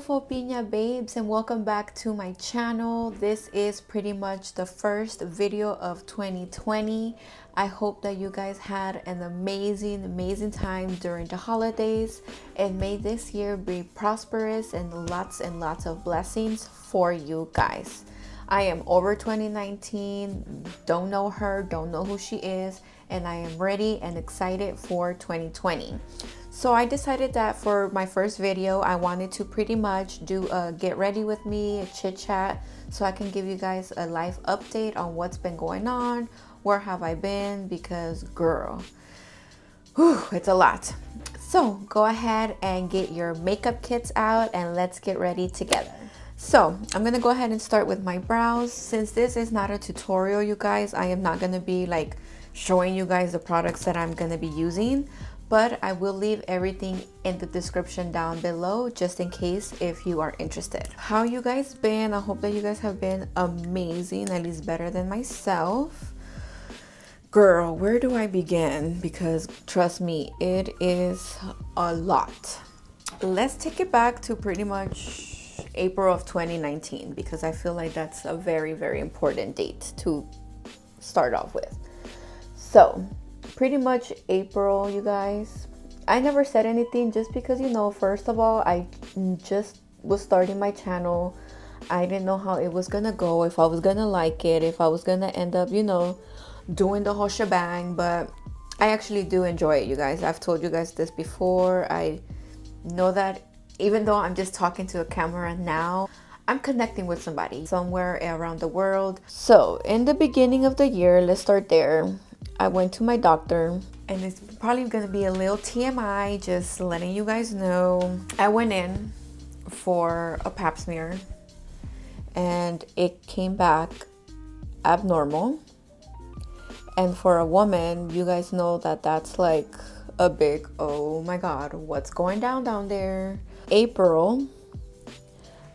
beautiful piña babes, and welcome back to my channel. This is pretty much the first video of 2020. I hope that you guys had an amazing time during the holidays, and may this year be prosperous and lots of blessings for you guys. I am over 2019, don't know her, don't know who she is, and I am ready and excited for 2020. So I decided that for my first video, I wanted to pretty much do a get ready with me, a chit chat, so I can give you guys a life update on what's been going on, where have I been, because girl, it's a lot. So go ahead and get your makeup kits out and let's get ready together. So I'm gonna go ahead and start with my brows. Since this is not a tutorial, you guys, I am not gonna be like showing you guys the products that I'm gonna be using, but I will leave everything in the description down below just in case if you are interested. How you guys been? I hope that you guys have been amazing, at least better than myself. Girl, where do I begin? Because trust me, it is a lot. Let's take it back to pretty much April of 2019, because I feel like that's a very important date to start off with. So pretty much April, you guys, I never said anything just because, you know, first of all, I just was starting my channel. I didn't know how it was gonna go, if I was gonna like it, if I was gonna end up, you know, doing the whole shebang. But I actually do enjoy it, you guys. I've told you guys this before. I know that even though I'm just talking to a camera now, I'm connecting with somebody somewhere around the world. So in the beginning of the year, let's start there, I went to my doctor, and it's probably gonna be a little TMI, just letting you guys know. I went in for a pap smear and it came back abnormal. And for a woman, you guys know that that's like a big, oh my God, what's going down there? April,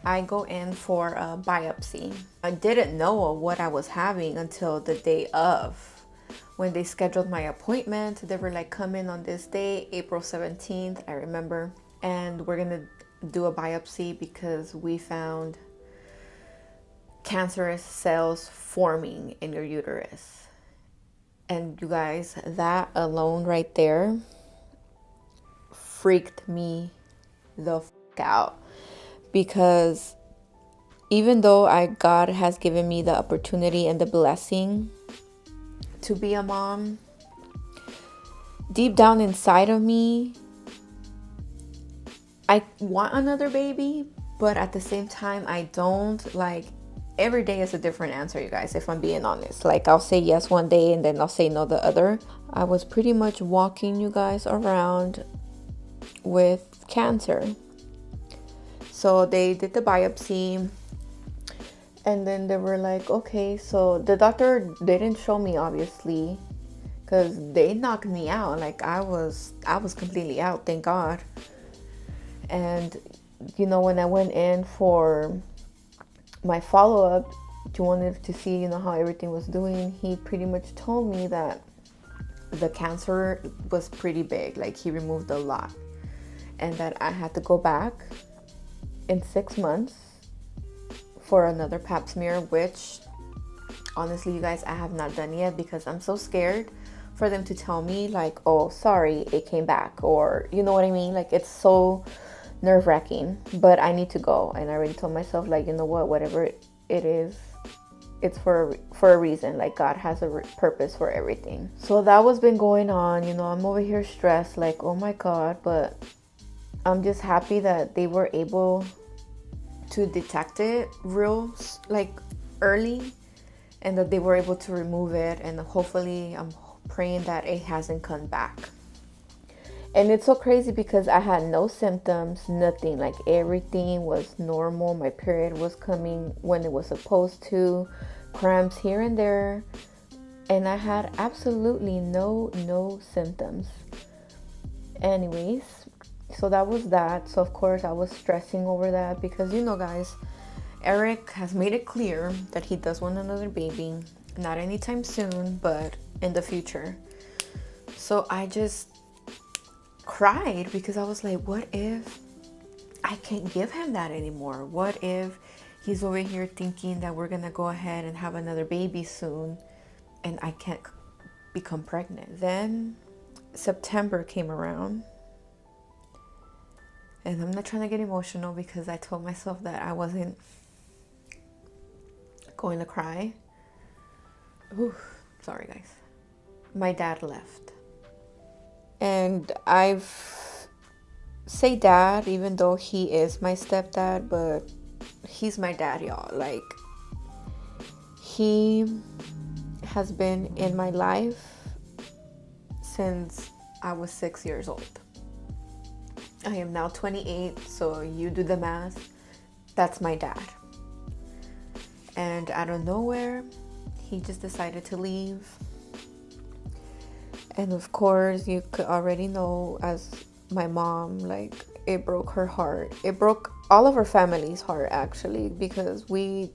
I go in for a biopsy. I didn't know what I was having until the day of. When they scheduled my appointment, they were like, come in on this day, April 17th, I remember, and we're gonna do a biopsy because we found cancerous cells forming in your uterus. And you guys, that alone right there freaked me the f out, because even though God has given me the opportunity and the blessing to be a mom, deep down inside of me, I want another baby, but at the same time, I don't. Like, every day is a different answer, you guys, if I'm being honest. Like, I'll say yes one day and then I'll say no the other. I was pretty much walking you guys around with cancer. So they did the biopsy, and then they were like, okay, so the doctor didn't show me, obviously, because they knocked me out. Like, I was completely out, thank God. And you know, when I went in for my follow-up, he wanted to see, you know, how everything was doing. He pretty much told me that the cancer was pretty big, like he removed a lot, and that I had to go back in 6 months for another pap smear, which honestly, you guys, I have not done yet because I'm so scared for them to tell me like, oh, sorry, it came back, or you know what I mean? Like, it's so nerve-wracking, but I need to go. And I already told myself, like, you know what, whatever it is, it's for a reason. Like, God has a purpose for everything. So that was been going on, you know. I'm over here stressed, like, oh my God, but I'm just happy that they were able to detect it real, like, early, and that they were able to remove it. And hopefully, I'm praying that it hasn't come back. And it's so crazy because I had no symptoms, nothing. Like, everything was normal. My period was coming when it was supposed to, cramps here and there, and I had absolutely no symptoms. Anyways, so that was that. So of course I was stressing over that because, you know, guys, Eric has made it clear that he does want another baby, not anytime soon, but in the future. So I just cried because I was like, what if I can't give him that anymore. What if he's over here thinking that we're gonna go ahead and have another baby soon and I can't become pregnant? Then September came around, and I'm not trying to get emotional because I told myself that I wasn't going to cry. Ooh, sorry guys. My dad left. And I've say dad even though he is my stepdad, but he's my dad, y'all. Like, he has been in my life since I was 6 years old. I am now 28, so you do the math. That's my dad. And out of nowhere, he just decided to leave. And of course, you could already know, as my mom, like, it broke her heart. It broke all of our family's heart, actually, because we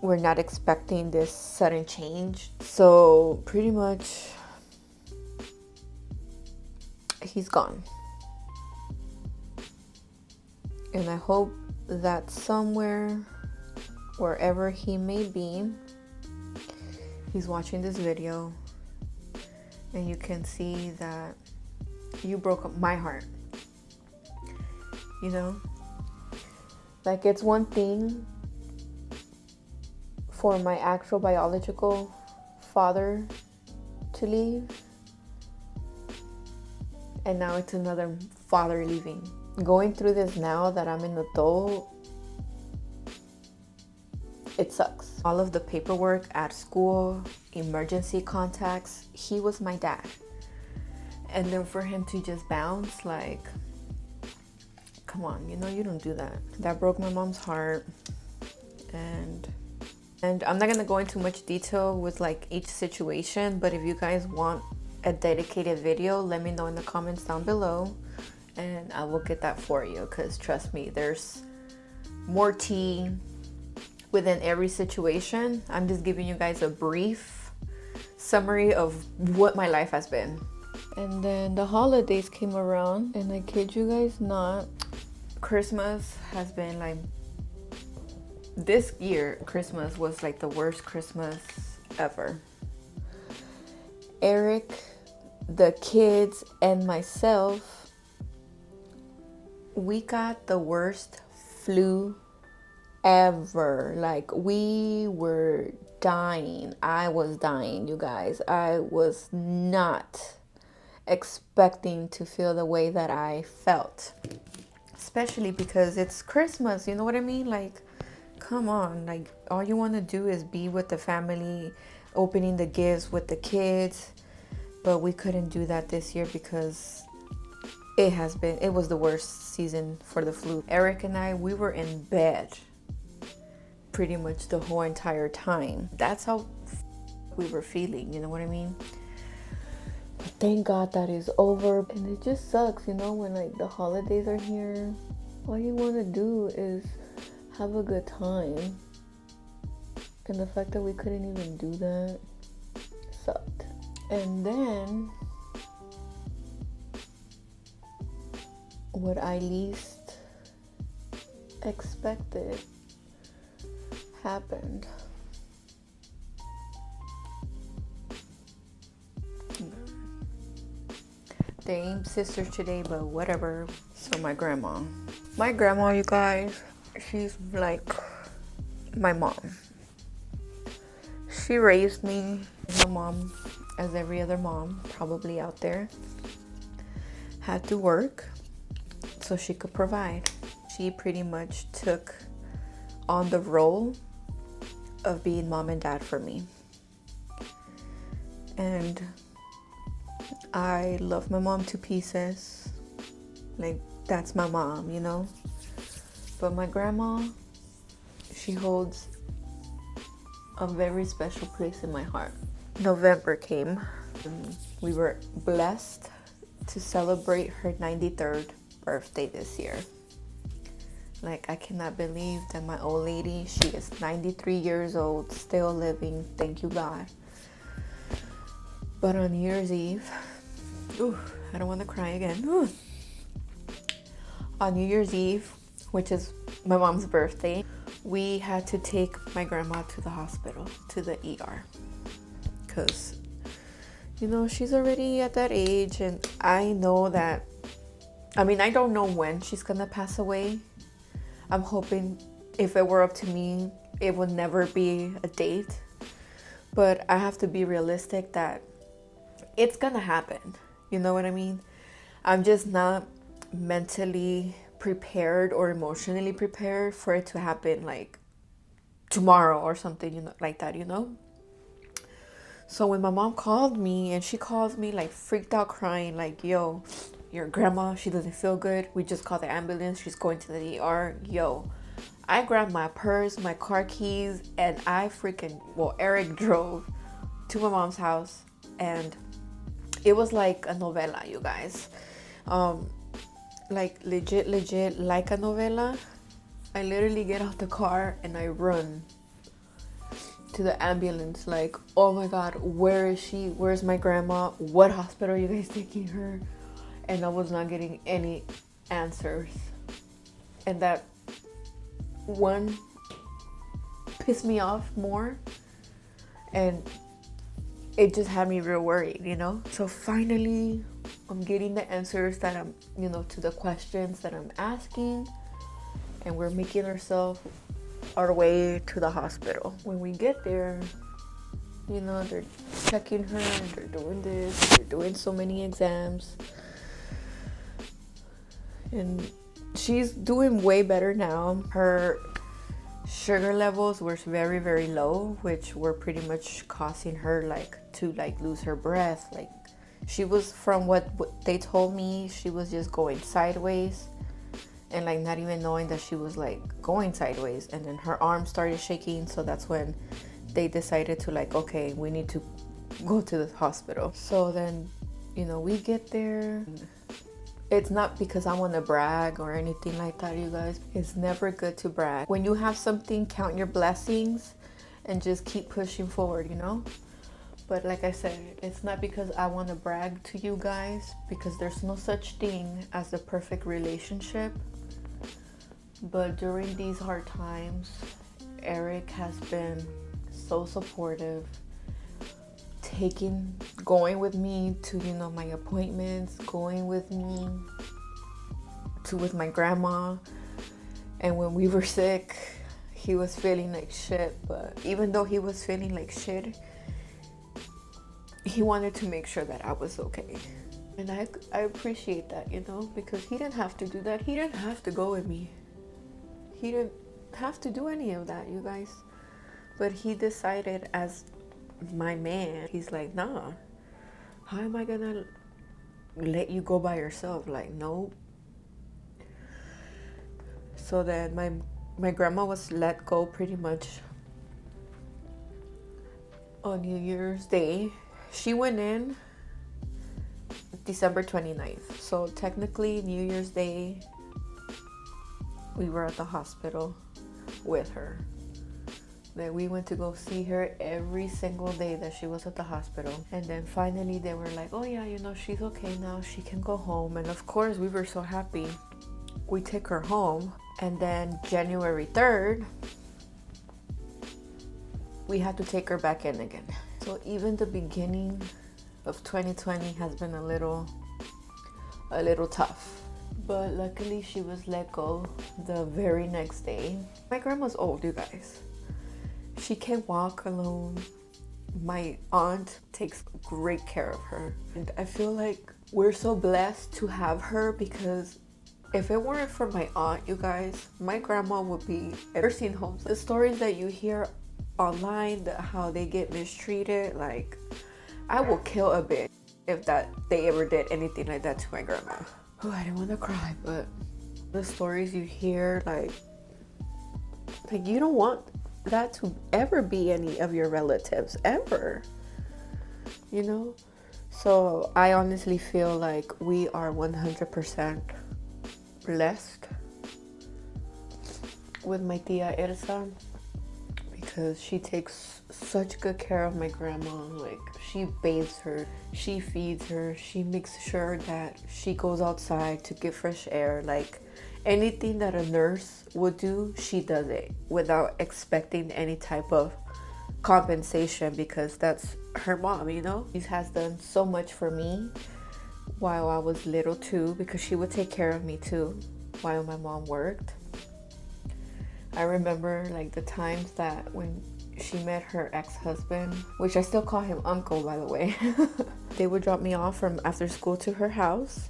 were not expecting this sudden change. So pretty much, he's gone. And I hope that somewhere, wherever he may be, he's watching this video and you can see that you broke up my heart. You know? Like, it's one thing for my actual biological father to leave, and now it's another father leaving. Going through this now that I'm an adult, it sucks. All of the paperwork at school, emergency contacts, he was my dad. And then for him to just bounce, like, come on, you know, you don't do that. That broke my mom's heart. And I'm not gonna go into much detail with like each situation, but if you guys want a dedicated video, let me know in the comments down below and I will get that for you, because trust me, there's more tea within every situation. I'm just giving you guys a brief summary of what my life has been. And then the holidays came around, and I kid you guys not, Christmas has been like, this year Christmas was like the worst Christmas ever. Eric, the kids, and myself, we got the worst flu ever. Like, we were dying. I was dying, you guys. I was not expecting to feel the way that I felt, especially because it's Christmas, you know what I mean? Like, come on, like, all you want to do is be with the family, opening the gifts with the kids, but we couldn't do that this year because it was the worst season for the flu. Eric and I, we were in bed pretty much the whole entire time. That's how we were feeling, you know what I mean? But thank God that is over. And it just sucks, you know, when like the holidays are here, all you want to do is have a good time. And the fact that we couldn't even do that sucked. And then what I least expected happened. They ain't sisters today, but whatever. So my grandma, you guys, she's like my mom. She raised me. My mom, as every other mom probably out there, had to work so she could provide. She pretty much took on the role of being mom and dad for me. And I love my mom to pieces. Like, that's my mom, you know? But my grandma, she holds a very special place in my heart. November came. And we were blessed to celebrate her 93rd birthday this year. Like, I cannot believe that my old lady, she is 93 years old, still living. Thank you, God. But on New Year's Eve, I don't want to cry again. On New Year's Eve, which is my mom's birthday, we had to take my grandma to the hospital, to the ER, because you know, she's already at that age, and I know that, I mean, I don't know when she's gonna pass away. I'm hoping if it were up to me, it would never be a date, but I have to be realistic that it's gonna happen. You know what I mean? I'm just not mentally prepared or emotionally prepared for it to happen like tomorrow or something, you know, like that, you know? So when my mom called me, and she calls me like freaked out crying, like, yo, your grandma, she doesn't feel good. We just called the ambulance. She's going to the ER. Yo, I grabbed my purse, my car keys, and I freaking, well, Eric drove to my mom's house, and it was like a novela, you guys. Like legit like a novela. I literally get out the car and I run to the ambulance, like, oh my god, where is she? Where's my grandma? What hospital are you guys taking her? And I was not getting any answers, and that one pissed me off more, and it just had me real worried, you know? So finally I'm getting the answers that I'm, you know, to the questions that I'm asking, and we're making our way to the hospital. When we get there, you know, they're checking her and they're doing this, they're doing so many exams, and she's doing way better now. Her sugar levels were very, very low, which were pretty much causing her like to like lose her breath. Like, she was, from what they told me, she was just going sideways, and like not even knowing that she was like going sideways. And then her arm started shaking, so that's when they decided to like, okay, we need to go to the hospital. So then, you know, we get there. It's not because I want to brag or anything like that, you guys. It's never good to brag. When you have something, count your blessings and just keep pushing forward, you know? But like I said, it's not because I want to brag to you guys, because there's no such thing as a perfect relationship. But during these hard times, Eric has been so supportive, going with me to, you know, my appointments, going with me to with my grandma. And when we were sick, he was feeling like shit, but even though he was feeling like shit, he wanted to make sure that I was okay. And I appreciate that, you know, because he didn't have to do that. He didn't have to go with me. He didn't have to do any of that, you guys. But he decided, as my man, he's like, nah, how am I gonna let you go by yourself? Like, no. So then my grandma was let go pretty much on New Year's Day. She went in December 29th. So technically New Year's Day, we were at the hospital with her. That we went to go see her every single day that she was at the hospital. And then finally they were like, oh yeah, you know, she's okay now, she can go home. And of course we were so happy. We took her home. And then January 3rd, we had to take her back in again. So even the beginning of 2020 has been a little tough. But luckily she was let go the very next day. My grandma's old, you guys. She can't walk alone. My aunt takes great care of her. And I feel like we're so blessed to have her, because if it weren't for my aunt, you guys, my grandma would be in nursing homes. The stories that you hear online, how they get mistreated, like, I will kill a bitch if they ever did anything like that to my grandma. Oh, I didn't want to cry, but the stories you hear, like you don't want that to ever be any of your relatives, ever, you know? So I honestly feel like we are 100% blessed with my tia Elsa, because she takes such good care of my grandma. Like, she bathes her, she feeds her, she makes sure that she goes outside to get fresh air. Like, Anything that a nurse would do, she does it without expecting any type of compensation, because that's her mom, you know? She has done so much for me while I was little too, because she would take care of me too while my mom worked. I remember like the times that when she met her ex-husband, which I still call him uncle, by the way. They would drop me off from after school to her house,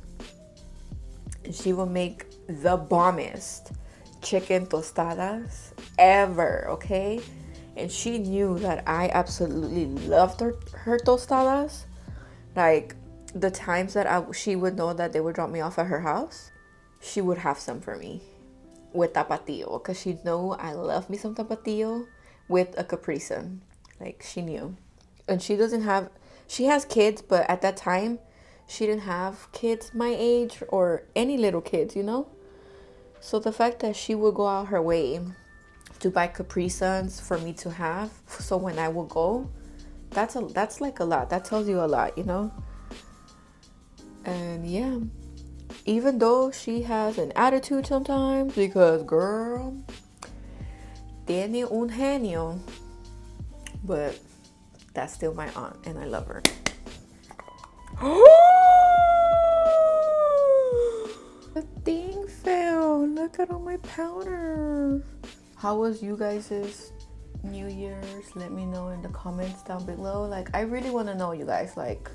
and she would make the bombest chicken tostadas ever, okay? And she knew that I absolutely loved her tostadas. Like the times that she would know that they would drop me off at her house, she would have some for me with tapatio, because she knew I love me some tapatio with a Capri Sun. Like, she knew. And she has kids, but at that time she didn't have kids my age or any little kids, you know? So the fact that she would go out her way to buy Capri Suns for me to have, so when I will go, that's like a lot. That tells you a lot, you know? And yeah, even though she has an attitude sometimes, because girl, tiene un genio, but that's still my aunt and I love her. The thing fell. Look at all my powder. How was you guys' New Year's? Let me know in the comments down below. Like, I really want to know, you guys. Like,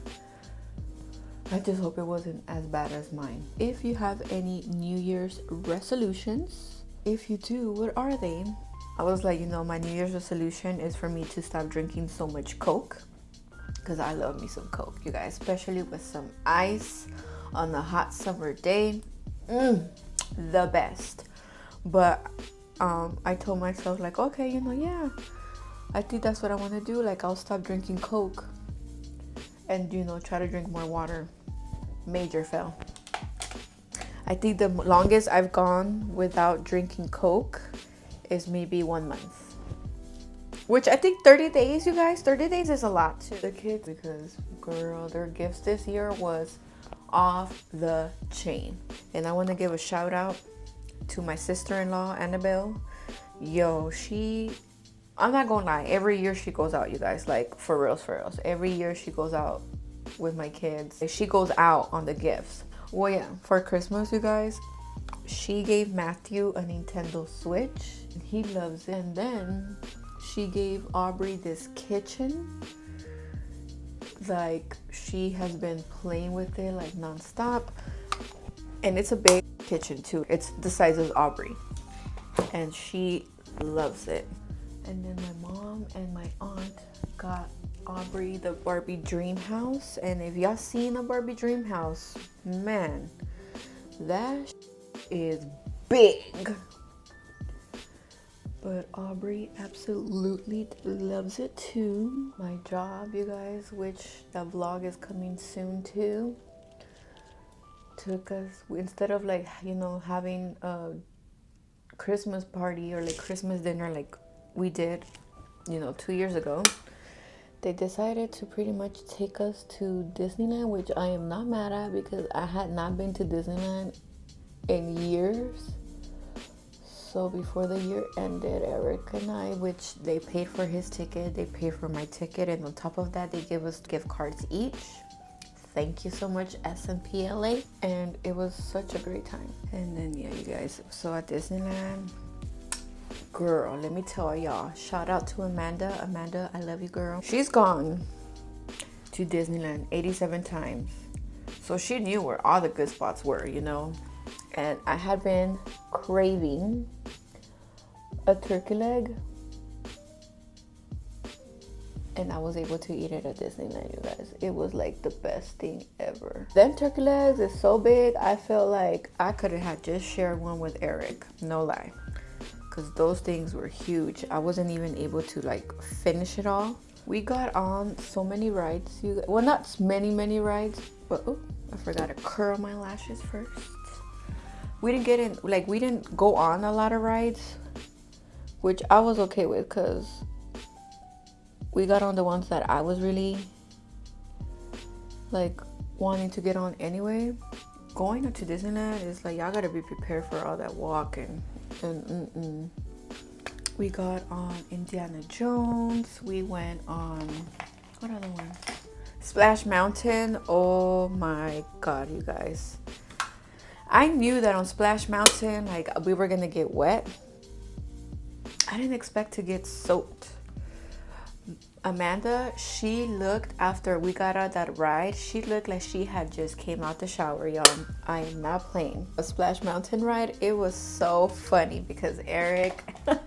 I just hope it wasn't as bad as mine. If you have any New Year's resolutions, if you do, what are they? I was like, you know, my New Year's resolution is for me to stop drinking so much Coke, because I love me some Coke, you guys, especially with some ice on a hot summer day. The best. But I told myself, like, okay, you know, yeah, I think that's what I want to do. Like, I'll stop drinking Coke and, you know, try to drink more water. Major fail. I think the longest I've gone without drinking Coke is maybe 1 month, which I think 30 days, you guys, 30 days is a lot to the kids, because girl, their gifts this year was off the chain. And I want to give a shout out to my sister-in-law, Annabelle. Yo, I'm not gonna lie, every year she goes out, you guys, like, for reals. Every year she goes out with my kids. She goes out on the gifts. Well, yeah, for Christmas, you guys, she gave Matthew a Nintendo Switch, and he loves it. And then she gave Aubrey this kitchen. Like, she has been playing with it like non-stop, and it's a big kitchen too. It's the size of Aubrey, and she loves it. And then my mom and my aunt got Aubrey the Barbie dream house, and if y'all seen a Barbie dream house, man, that is big. But Aubrey absolutely loves it too. My job, you guys, which the vlog is coming soon too, took us, instead of like, you know, having a Christmas party or like Christmas dinner like we did, you know, 2 years ago, they decided to pretty much take us to Disneyland, which I am not mad at, because I had not been to Disneyland in years. So before the year ended, Eric and I, which they paid for his ticket, they paid for my ticket, and on top of that, they gave us gift cards each. Thank you so much, SMPLA. And it was such a great time. And then, yeah, you guys, so at Disneyland, girl, let me tell y'all, shout out to Amanda. Amanda, I love you, girl. She's gone to Disneyland 87 times. So she knew where all the good spots were, you know. And I had been craving a turkey leg, and I was able to eat it at Disneyland, you guys. It was like the best thing ever. Them turkey legs is so big, I felt like I could have had just shared one with Eric, no lie, because those things were huge. I wasn't even able to like finish it all. We got on so many rides, well, not many rides, but oh, I forgot to curl my lashes first. We didn't get in, like, we didn't go on a lot of rides, which I was okay with, because we got on the ones that I was really like wanting to get on anyway. Going to Disneyland is like, y'all gotta be prepared for all that walking. And we got on Indiana Jones. We went on, what other one? Splash Mountain. Oh my god, you guys. I knew that on Splash Mountain, like, we were gonna get wet. I didn't expect to get soaked. Amanda, she looked, after we got out that ride, she looked like she had just came out the shower, y'all. I am not playing. A Splash Mountain ride, it was so funny because Eric, oh,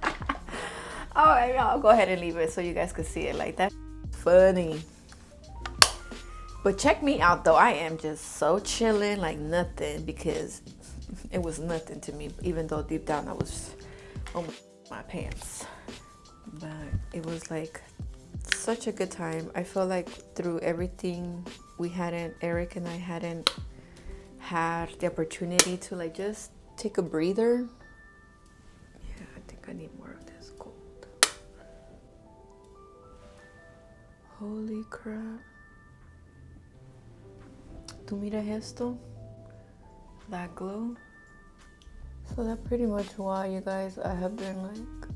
I'll go ahead and leave it so you guys could see it. Like, that's funny. But check me out though, I am just so chilling, like nothing, because it was nothing to me, even though deep down I was on my pants. But it was like such a good time. I feel like through everything Eric and I hadn't had the opportunity to like just take a breather. Yeah, I think I need more of this gold. Holy crap. ¿Tú miras esto? That glow. So that's pretty much why, you guys, I have been like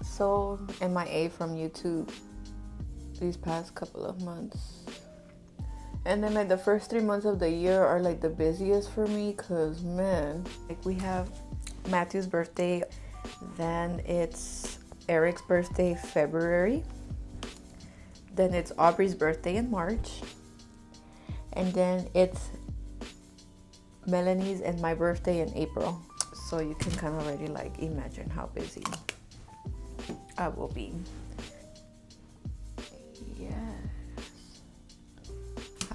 so MIA from YouTube these past couple of months. And then like the first 3 months of the year are like the busiest for me, cause man, like we have Matthew's birthday, then it's Eric's birthday February, then it's Aubrey's birthday in March, and then it's Melanie's and my birthday in April. So you can kind of already like imagine how busy I will be. Yes.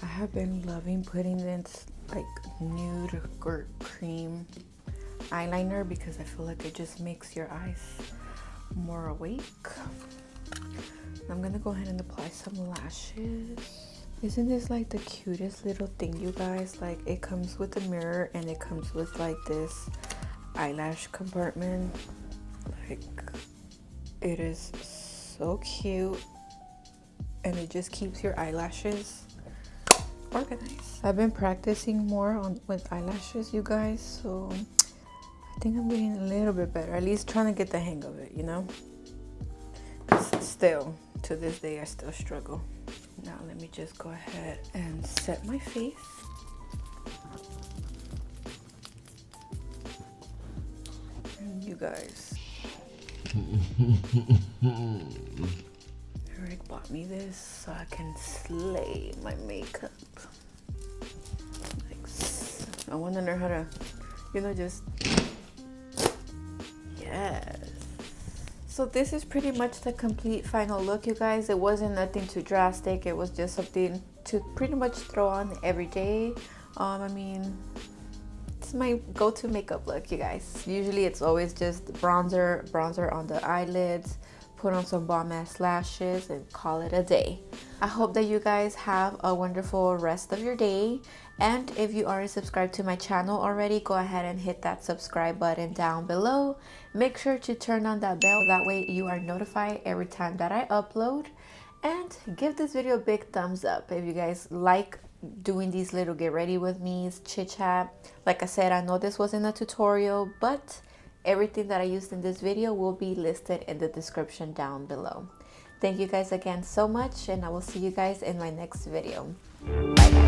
I have been loving putting this like nude or cream eyeliner because I feel like it just makes your eyes more awake. I'm gonna go ahead and apply some lashes. Isn't this like the cutest little thing, you guys? Like, it comes with a mirror and it comes with like this eyelash compartment. Like, it is so cute and it just keeps your eyelashes organized. I've been practicing more with eyelashes, you guys, so I think I'm getting a little bit better, at least trying to get the hang of it, you know? Still, to this day, I still struggle. Now let me just go ahead and set my face. And you guys, Eric bought me this so I can slay my makeup. Like, I want to learn how to, you know, just, yes. So this is pretty much the complete final look, you guys. It wasn't nothing too drastic. It was just something to pretty much throw on every day. I mean, it's my go-to makeup look, you guys. Usually it's always just bronzer on the eyelids, put on some bomb-ass lashes, and call it a day. I hope that you guys have a wonderful rest of your day. And if you aren't subscribed to my channel already, go ahead and hit that subscribe button down below. Make sure to turn on that bell, that way you are notified every time that I upload. And give this video a big thumbs up if you guys like doing these little get ready with me's, chit chat. Like I said, I know this wasn't a tutorial, but everything that I used in this video will be listed in the description down below. Thank you guys again so much, and I will see you guys in my next video. Bye.